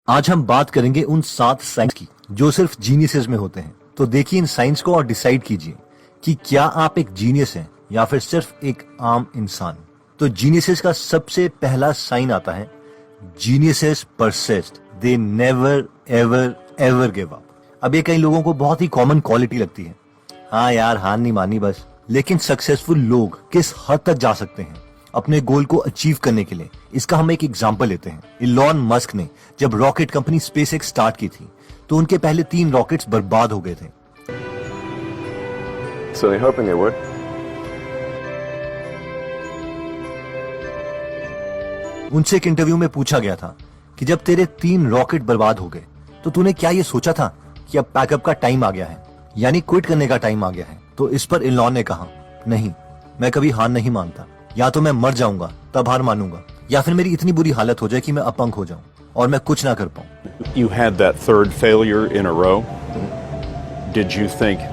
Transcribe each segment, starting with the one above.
आज हम बात करेंगे उन 7 साइंस की जो सिर्फ जीनियसेस में होते हैं। तो देखिए इन साइंस को और डिसाइड कीजिए कि क्या आप एक जीनियस हैं या फिर सिर्फ एक आम इंसान। तो जीनियसेस का सबसे पहला साइन आता है जीनियसेस परसिस्ट, दे never ever ever give up. अब ये कई लोगों को बहुत ही कॉमन क्वालिटी लगती है, हाँ यार हार नहीं मानी बस। लेकिन सक्सेसफुल लोग किस हद तक जा सकते हैं अपने गोल को अचीव करने के लिए, इसका हम एक एग्जांपल लेते हैं। इलॉन मस्क ने जब रॉकेट कंपनी स्पेसएक्स स्टार्ट की थी तो उनके पहले 3 रॉकेट्स बर्बाद हो गए थे। So they're hoping they would. उनसे एक इंटरव्यू में पूछा गया था कि जब तेरे 3 रॉकेट बर्बाद हो गए तो तूने क्या ये सोचा था कि अब पैकअप का टाइम आ गया है, यानी क्विट करने का टाइम आ गया है। तो इस पर इलॉन ने कहा, नहीं, मैं कभी हार नहीं मानता। या तो मैं मर जाऊंगा तब हार मानूंगा, या फिर मेरी इतनी बुरी हालत हो जाए कि मैं अपंग हो जाऊं और मैं कुछ ना कर पाऊं। You had that third failure in a row. Did you think,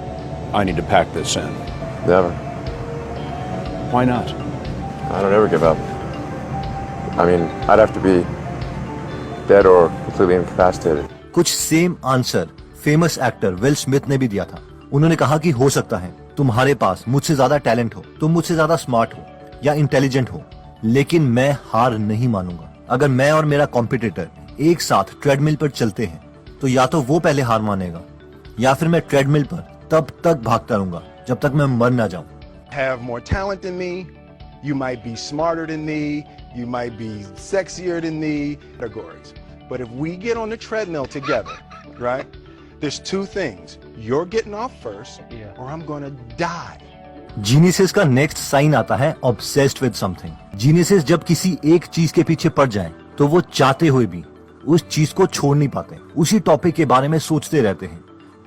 I need to pack this in? Never. Why not? I don't ever give up. I mean, I'd have to be dead or completely incapacitated. कुछ same answer famous actor will Smith ने भी दिया था। उन्होंने कहा कि हो सकता है तुम्हारे पास मुझसे ज्यादा टैलेंट हो, तुम मुझसे ज्यादा स्मार्ट हो या इंटेलिजेंट हो, लेकिन मैं हार नहीं मानूंगा। अगर मैं और मेरा कॉम्पिटिटर एक साथ ट्रेडमिल पर चलते हैं तो या तो वो पहले हार मानेगा या फिर मैं ट्रेडमिल पर तब तक भागता रहूंगा जब तक मैं मर ना जाऊं। Have more talent than me, you might be smarter than me, you might be sexier than me, categories. But if we get on the treadmill together, right? There's 2 things. You're getting off first, or I'm gonna die. Geniuses का next sign आता है obsessed with something. Geniuses जब किसी एक चीज के पीछे पड़ जाएं, तो वो चाहते हुए भी उस चीज को छोड़ नहीं पाते, उसी टॉपिक के बारे में सोचते रहते हैं।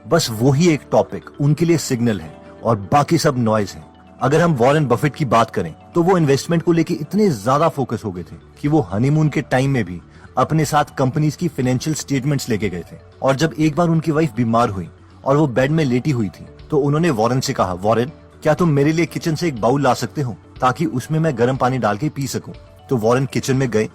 बस वही एक टॉपिक उनके लिए सिग्नल है और बाकी सब नॉइज है। अगर हम वॉरेन बफेट की बात करें तो वो इन्वेस्टमेंट को लेकर इतने ज्यादा फोकस हो गए थे कि वो हनीमून के टाइम में भी अपने साथ कंपनीज की फाइनेंशियल स्टेटमेंट्स लेके गए थे। और जब एक बार उनकी वाइफ बीमार हुई और वो बेड में लेटी हुई थी तो उन्होंने वॉरेन से कहा, वॉरेन क्या तुम मेरे लिए किचन से एक बाउल ला सकते हो ताकि उसमें मैं गर्म पानी डाल के पी सकूं। तो वॉरेन किचन में गए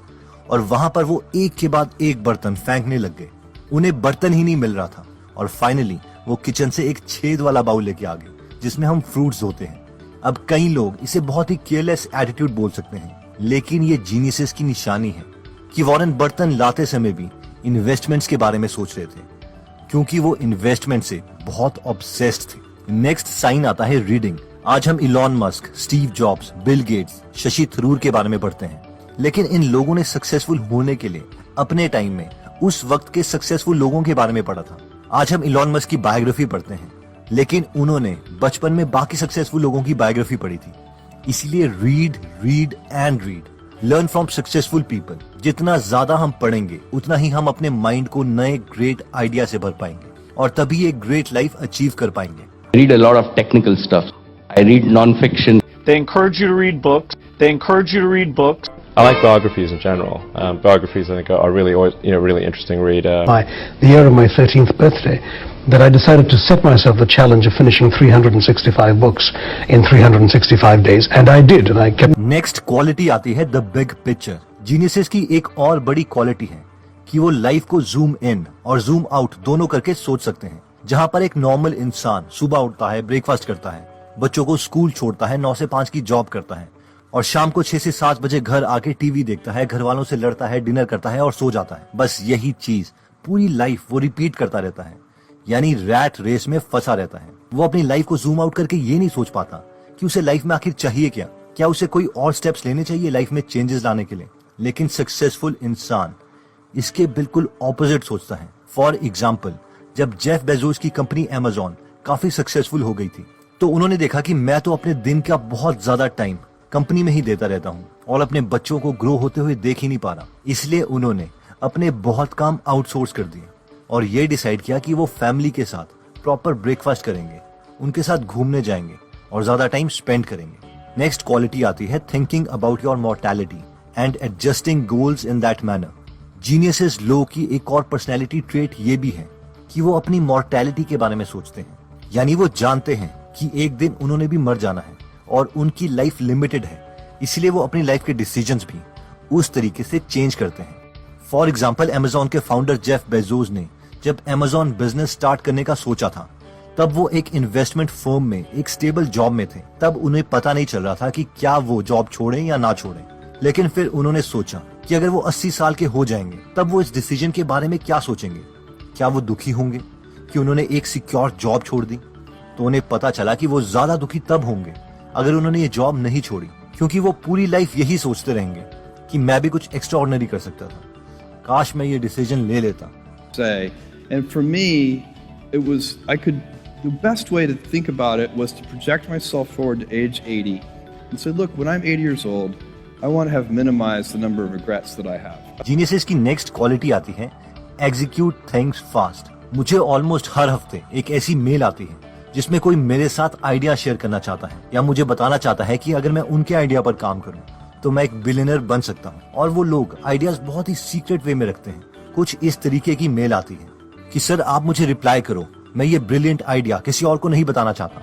और वहां पर वो एक के बाद एक बर्तन फेंकने लग गए। उन्हें बर्तन ही नहीं मिल रहा था और फाइनली वो किचन से एक छेद वाला बाउल लेके आ गए जिसमें हम फ्रूट्स धोते हैं। अब कई लोग इसे बहुत ही केयरलेस एटीट्यूड बोल सकते हैं, लेकिन ये जीनियसेस की निशानी है कि वॉरेन बर्तन लाते समय भी इन्वेस्टमेंट्स के बारे में सोच रहे थे, क्योंकि वो इन्वेस्टमेंट से बहुत ऑब्सेस्ड थे। नेक्स्ट साइन आता है रीडिंग। आज हम Elon Musk, Steve jobs, Bill Gates, Shashi Tharoor के बारे में पढ़ते हैं, लेकिन इन लोगों ने सक्सेसफुल होने के लिए अपने टाइम में उस वक्त के सक्सेसफुल लोगों के बारे में पढ़ा था। आज हम इलॉन मस्क की बायोग्राफी पढ़ते हैं, लेकिन उन्होंने बचपन में बाकी सक्सेसफुल लोगों की बायोग्राफी पढ़ी थी। इसीलिए read read and read, learn from successful people. जितना ज्यादा हम पढ़ेंगे उतना ही हम अपने माइंड को नए ग्रेट आइडिया से भर पाएंगे और तभी एक ग्रेट लाइफ अचीव कर पाएंगे। I read a lot of technical stuff. I read non-fiction. They encourage you to read books. They encourage you to read books. I like biographies in general. Biographies, I think, are really, really interesting read. By the year of my 13th birthday, that I decided to set myself the challenge of finishing 365 books in 365 days, and I did, and I kept. Next quality आती है the big picture. Geniuses की एक और बड़ी quality है कि वो life को जूम इन और जूम आउट दोनों करके सोच सकते हैं। जहाँ पर एक नॉर्मल इंसान सुबह उठता है, ब्रेकफास्ट करता है, बच्चों को स्कूल छोड़ता है, 9 से 5 की जॉब करता है और शाम को 6 से 7 बजे घर आके टीवी देखता है, घर वालों से लड़ता है, डिनर करता है और सो जाता है। बस यही चीज पूरी लाइफ वो रिपीट करता रहता है, यानी रैट रेस में फंसा रहता है। वो अपनी लाइफ को जूम आउट करके ये नहीं सोच पाता कि उसे लाइफ में आखिर चाहिए क्या उसे कोई और स्टेप्स लेने चाहिए लाइफ में चेंजेस लाने के लिए। लेकिन सक्सेसफुल इंसान इसके बिल्कुल ऑपोजिट सोचता है। फॉर एग्जाम्पल, जब जेफ बेजोस की कंपनी अमेजॉन काफी सक्सेसफुल हो गई थी तो उन्होंने देखा कि मैं तो अपने दिन का बहुत ज्यादा टाइम कंपनी में ही देता रहता हूँ और अपने बच्चों को ग्रो होते हुए देख ही नहीं पा रहा। इसलिए उन्होंने अपने बहुत काम आउटसोर्स कर दिए और ये डिसाइड किया कि वो फैमिली के साथ प्रॉपर ब्रेकफास्ट करेंगे, उनके साथ घूमने जाएंगे और ज्यादा टाइम स्पेंड करेंगे। नेक्स्ट क्वालिटी आती है thinking about your mortality and adjusting goals in that manner. Geniuses लोग की एक और पर्सनैलिटी ट्रेट ये भी है कि वो अपनी मॉर्टैलिटी के बारे में सोचते हैं, यानी वो जानते हैं कि एक दिन उन्होंने भी मर जाना है और उनकी लाइफ लिमिटेड है, इसलिए वो अपनी लाइफ के डिसीजंस भी उस तरीके से चेंज करते हैं। फॉर एग्जाम्पल अमेजोन के फाउंडर जेफ बेजोस ने जब अमेजोन बिजनेस स्टार्ट करने का सोचा था, तब वो एक इन्वेस्टमेंट फर्म में एक स्टेबल जॉब में थे। तब उन्हें पता नहीं चल रहा था कि क्या वो जॉब छोड़ें या ना छोड़ें। लेकिन फिर उन्होंने सोचा कि अगर वो 80 साल के हो जाएंगे तब वो इस डिसीजन के बारे में क्या सोचेंगे। क्या वो दुखी होंगे कि उन्होंने एक सिक्योर जॉब छोड़ दी? तो उन्हें पता चला कि वो ज्यादा दुखी तब होंगे अगर उन्होंने ये जॉब नहीं छोड़ी, क्योंकि वो पूरी लाइफ यही सोचते रहेंगे कि मैं भी कुछ एक्स्ट्राऑर्डिनरी कर सकता था, काश मैं ये डिसीजन ले लेता। Say, and for me, the best way to think about it was to project myself forward to age 80 and say, look, when I'm 80 years old, I want to have minimized the number of regrets that I have. Geniuses की next quality आती है execute things fast. मुझे almost हर हफ्ते एक ऐसी mail आती है जिसमें कोई मेरे साथ आइडिया शेयर करना चाहता है या मुझे बताना चाहता है कि अगर मैं उनके आइडिया पर काम करूं तो मैं एक बिलियनर बन सकता हूं। और वो लोग आइडियाज बहुत ही सीक्रेट वे में रखते हैं। कुछ इस तरीके की मेल आती है कि सर आप मुझे रिप्लाई करो, मैं ये ब्रिलियंट आइडिया किसी और को नहीं बताना चाहता।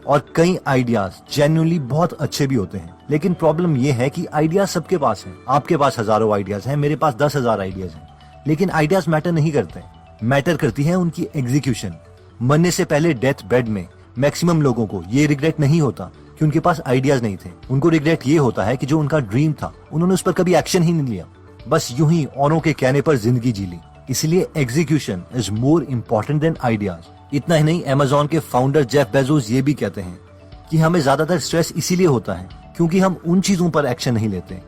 और कई आइडियाज जेन्युइनली बहुत अच्छे भी होते हैं, लेकिन प्रॉब्लम ये है कि आइडियाज सबके पास हैं। आपके पास हजारों आइडियाज हैं, मेरे पास 10,000 आइडियाज हैं, लेकिन आइडियाज मैटर नहीं करते। मैटर करती है उनकी एग्जीक्यूशन। मरने से पहले डेथ बेड में मैक्सिमम लोगों को ये रिग्रेट नहीं होता कि उनके पास आइडियाज नहीं थे। उनको रिग्रेट ये होता है कि जो उनका ड्रीम था उन्होंने उस पर कभी एक्शन ही नहीं लिया, बस यूं ही औरों के कहने पर जिंदगी जी ली। इसलिए execution is more important then ideas. इतना ही नहीं, अमेजोन के फाउंडर जेफ बेजोस ये भी कहते हैं कि हमें ज्यादातर स्ट्रेस इसीलिए होता है क्योंकि हम उन चीजों पर एक्शन नहीं लेते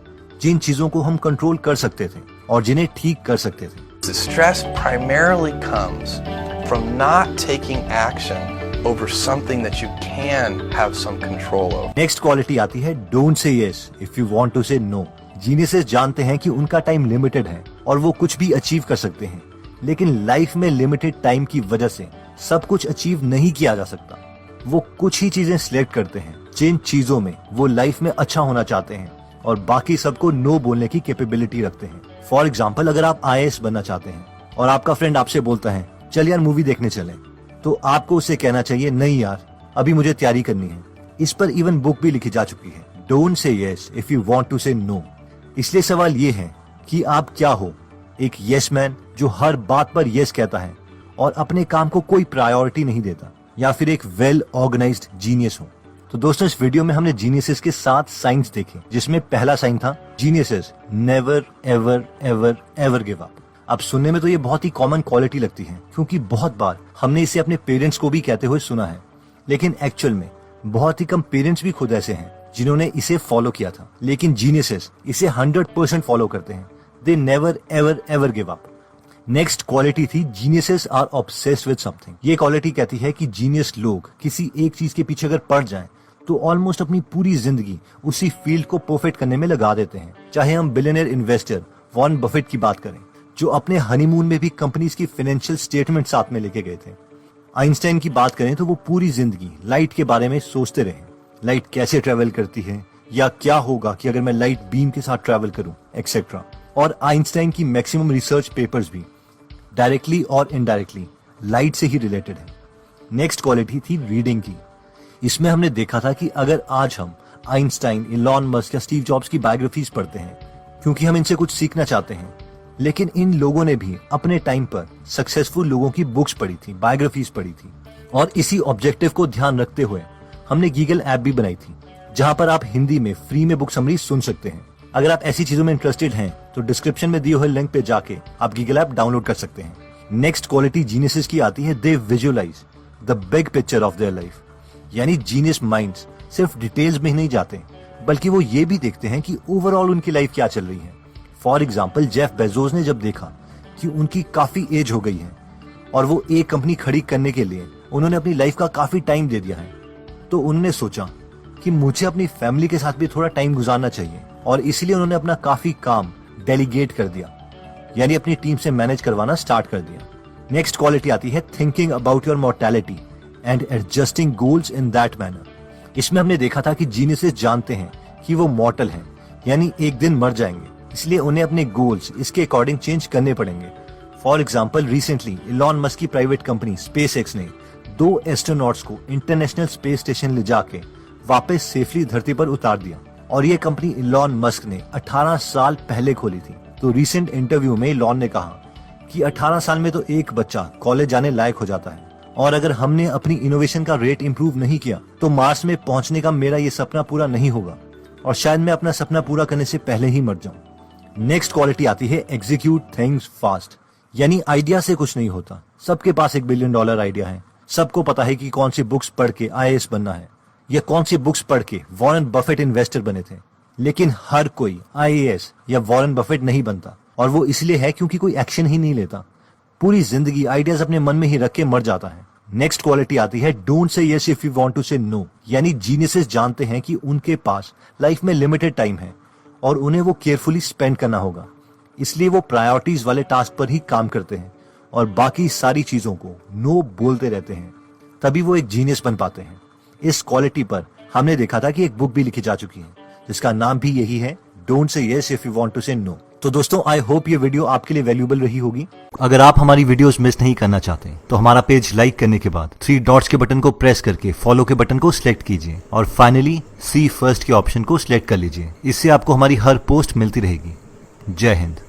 जिन चीजों को हम कंट्रोल कर सकते थे और जिन्हें ठीक कर सकते थे। The stress primarily comes from not taking action over something that you can have some control over. Next quality आती है don't say yes if you want to say no. Geniuses जानते हैं कि उनका टाइम लिमिटेड है और वो कुछ भी अचीव कर सकते हैं, लेकिन लाइफ में लिमिटेड टाइम की वजह से सब कुछ अचीव नहीं किया जा सकता। वो कुछ ही चीजें सिलेक्ट करते हैं जिन चीजों में वो लाइफ में अच्छा होना चाहते हैं और बाकी सबको नो बोलने की कैपेबिलिटी रखते हैं। फॉर एग्जाम्पल, अगर आप IAS बनना चाहते हैं और आपका फ्रेंड आपसे बोलता है चल यार मूवी देखने चले, तो आपको उसे कहना चाहिए नहीं यार अभी मुझे तैयारी करनी है। इस पर इवन बुक भी लिखी जा चुकी है, don't say yes if you want to say no. इसलिए सवाल ये है कि आप क्या हो, एक यस मैन जो हर बात पर यस कहता है और अपने काम को कोई प्रायोरिटी नहीं देता, या फिर एक वेल ऑर्गेनाइज्ड जीनियस हो। तो दोस्तों, इस वीडियो में हमने जीनियसेस के 7 साइंस देखे, जिसमें पहला साइन था geniuses never ever ever ever give up. अब सुनने में तो ये बहुत ही कॉमन क्वालिटी लगती है क्योंकि बहुत बार हमने इसे अपने पेरेंट्स को भी कहते हुए सुना है, लेकिन एक्चुअल में बहुत ही कम पेरेंट्स भी खुद ऐसे हैं जिन्होंने इसे फॉलो किया था। लेकिन जीनियसेस इसे 100% फॉलो करते हैं। They never ever ever give up. Next quality थी geniuses are obsessed with something. ये क्वालिटी कहती है कि जीनियस लोग किसी एक चीज के पीछे अगर पड़ जाएं तो ऑलमोस्ट अपनी पूरी जिंदगी उसी फील्ड को परफेक्ट करने में लगा देते हैं। चाहे हम बिलियनियर इन्वेस्टर वॉरेन बफेट की बात करें, जो अपने हनीमून में भी कंपनीज की फाइनेंशियल स्टेटमेंट साथ में लेके गए थे। आइंस्टाइन की बात करें तो वो पूरी जिंदगी लाइट के बारे में सोचते रहे, लाइट कैसे ट्रेवल करती है या क्या होगा कि अगर मैं लाइट बीम के साथ ट्रेवल करूं, एक्सेट्रा। और आइंस्टाइन की मैक्सिमम रिसर्च पेपर्स भी डायरेक्टली और इनडायरेक्टली लाइट से ही रिलेटेड है। नेक्स्ट क्वालिटी थी रीडिंग की। इसमें हमने देखा था कि अगर आज हम आइंस्टाइन, इलॉन मस्क या स्टीव जॉब्स की बायोग्राफीज पढ़ते हैं क्योंकि हम इनसे कुछ सीखना चाहते हैं, लेकिन इन लोगों ने भी अपने टाइम पर सक्सेसफुल लोगों की बुक्स पढ़ी थी, बायोग्राफीज पढ़ी थी। और इसी ऑब्जेक्टिव को ध्यान रखते हुए हमने गीगल ऐप भी बनाई थी, जहां पर आप हिंदी में फ्री में बुक समरी सुन सकते हैं। अगर आप ऐसी चीजों में इंटरेस्टेड हैं तो डिस्क्रिप्शन में दिए हुए लिंक पे जाके आप गीगल ऐप डाउनलोड कर सकते हैं। नेक्स्ट क्वालिटी जीनियसेस की आती है they visualise the big picture of their life. यानी जीनियस माइंड्स सिर्फ डिटेल्स में ही नहीं जाते, बल्कि वो ये भी देखते हैं कि ओवरऑल उनकी लाइफ क्या चल रही है। फॉर एग्जाम्पल, जेफ बेजोस ने जब देखा कि उनकी काफी एज हो गई है और वो एक कंपनी खड़ी करने के लिए उन्होंने अपनी लाइफ का काफी टाइम दे दिया है, तो उन्होंने सोचा कि मुझे अपनी फैमिली के साथ भी थोड़ा टाइम गुजारना चाहिए, और इसलिए उन्होंने अपना काफी काम डेलीगेट कर दिया, यानी अपनी टीम से मैनेज करवाना स्टार्ट कर दिया। नेक्स्ट क्वालिटी आती है thinking about your mortality and adjusting goals in that manner. इसमें हमने देखा था कि जीनियसेस जानते हैं कि वो मॉर्टल हैं, यानी एक दिन मर जाएंगे, इसलिए उन्हें अपने गोल्स इसके अकॉर्डिंग चेंज करने पड़ेंगे। For example, recently Elon Musk की प्राइवेट कंपनी स्पेसएक्स ने 2 एस्ट्रोनॉट्स को इंटरनेशनल स्पेस स्टेशन ले जाके वापस सेफली धरती पर उतार दिया, और ये कंपनी इलॉन मस्क ने 18 साल पहले खोली थी। तो रिसेंट इंटरव्यू में लॉन ने कहा कि 18 साल में तो एक बच्चा कॉलेज जाने लायक हो जाता है, और अगर हमने अपनी इनोवेशन का रेट इंप्रूव नहीं किया तो मार्स में पहुंचने का मेरा ये सपना पूरा नहीं होगा, और शायद मैं अपना सपना पूरा करने से पहले ही मर जाऊं। नेक्स्ट क्वालिटी आती है एग्जीक्यूट थिंग्स फास्ट, यानी आइडिया से कुछ नहीं होता। सबके पास $1 बिलियन आइडिया है, सबको पता है कि कौन सी बुक्स पढ़ के IAS बनना है या कौन सी बुक्स पढ़ के वॉरेन बफेट इन्वेस्टर बने थे, लेकिन हर कोई IAS या वॉरेन बफेट नहीं बनता, और वो इसलिए है क्योंकि कोई एक्शन ही नहीं लेता। पूरी जिंदगी आइडियाज अपने मन में ही रख के मर जाता है। नेक्स्ट क्वालिटी आती है don't say yes if you want to say no, यानी जीनियसेस जानते हैं कि उनके पास लाइफ में लिमिटेड टाइम है और उन्हें वो केयरफुली स्पेंड करना होगा, इसलिए वो प्रायोरिटीज वाले टास्क पर ही काम करते हैं और बाकी सारी चीजों को नो बोलते रहते हैं, तभी वो एक जीनियस बन पाते हैं। इस क्वालिटी पर हमने देखा था कि एक बुक भी लिखी जा चुकी है जिसका नाम भी यही है, don't say yes if you want to say no. तो दोस्तों, आई होप ये वीडियो आपके लिए वैल्यूएबल रही होगी। अगर आप हमारी वीडियोस मिस नहीं करना चाहते तो हमारा पेज लाइक करने के बाद 3 डॉट्स के बटन को प्रेस करके फॉलो के बटन को सिलेक्ट कीजिए और फाइनली सी फर्स्ट के ऑप्शन को सिलेक्ट कर लीजिए। इससे आपको हमारी हर पोस्ट मिलती रहेगी। जय हिंद।